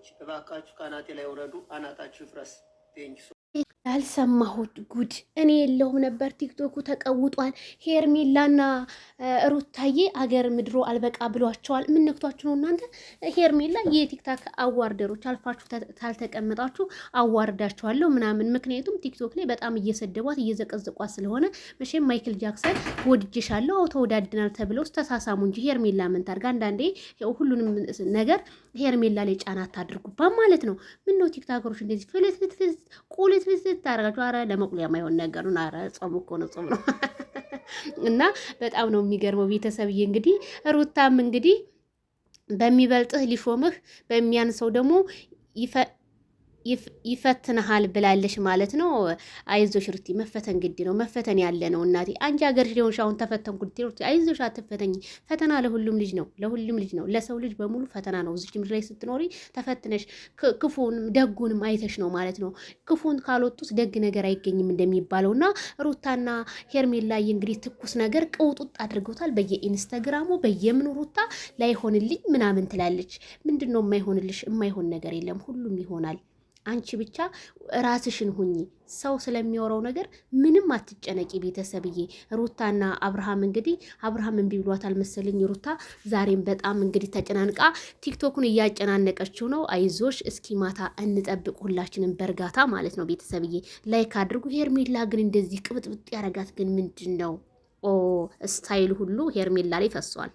ሰዎች እባካችሁ ከአናቴ ላይ ወረዱ፣ አናታችሁ ይፍረስ። ቴንኪ ያልሰማሁት ጉድ እኔ የለሁም ነበር። ቲክቶኩ ተቀውጧል። ሄርሜላና ሩታዬ አገር ምድሮ አልበቃ ብሏቸዋል። ምን ነክቷችሁ ነው እናንተ? ሄርሜላ የቲክታክ አዋርደሮች አልፋችሁ ታልተቀመጣችሁ አዋርዳችኋለሁ ምናምን። ምክንያቱም ቲክቶክ ላይ በጣም እየሰደቧት እየዘቀዘቋት ስለሆነ መቼም ማይክል ጃክሰን ወድጄሻለሁ ተወዳድናል ተብለው ተሳሳሙ እንጂ ሄርሜላ ምን ታርጋ? አንዳንዴ ሁሉንም ነገር ሄርሜላ ላይ ጫና አታድርጉባት ማለት ነው። ምን ነው ቲክታከሮች እንደዚህ ፍልፍልፍል ቁልት ታረጋችሁ? አረ ለመቁሊያ ማይሆን ነገር ነው። አረ ጾም እኮ ነው፣ ጾም ነው። እና በጣም ነው የሚገርመው ቤተሰብዬ። እንግዲህ ሩታም እንግዲህ በሚበልጥህ ሊሾምህ በሚያንሰው ደግሞ ይፈትንሃል ብላለሽ ማለት ነው። አይዞሽ ሩቲ፣ መፈተን ግድ ነው፣ መፈተን ያለ ነው እናቴ። አንቺ ሀገርሽ ሊሆንሽ አሁን ተፈተንኩ ሩቲ፣ አይዞሽ አትፈተኝ። ፈተና ለሁሉም ልጅ ነው፣ ለሁሉም ልጅ ነው፣ ለሰው ልጅ በሙሉ ፈተና ነው። እዚች ምድር ላይ ስትኖሪ ተፈትነሽ ክፉንም ደጉንም አይተሽ ነው ማለት ነው። ክፉን ካልወጡት ደግ ነገር አይገኝም እንደሚባለው እና ሩታና ሄርሜላዬ እንግዲህ ትኩስ ነገር ቅውጡጥ አድርገውታል። በየኢንስታግራሙ በየምኑ ሩታ ላይሆንልኝ ምናምን ትላለች። ምንድን ነው የማይሆንልሽ? የማይሆን ነገር የለም፣ ሁሉም ይሆናል። አንቺ ብቻ ራስሽን ሁኚ። ሰው ስለሚወራው ነገር ምንም አትጨነቂ ቤተሰብዬ። ሩታና አብርሃም እንግዲህ አብርሃም እምቢ ብሏታል መሰለኝ። ሩታ ዛሬም በጣም እንግዲህ ተጨናንቃ ቲክቶኩን እያጨናነቀችው ነው። አይዞሽ እስኪ ማታ እንጠብቅ ሁላችንም በእርጋታ ማለት ነው ቤተሰብዬ። ላይክ አድርጉ። ሄርሜላ ግን እንደዚህ ቅብጥብጥ ያረጋት ግን ምንድን ነው? ስታይል ሁሉ ሄርሜላ ላይ ፈሷል።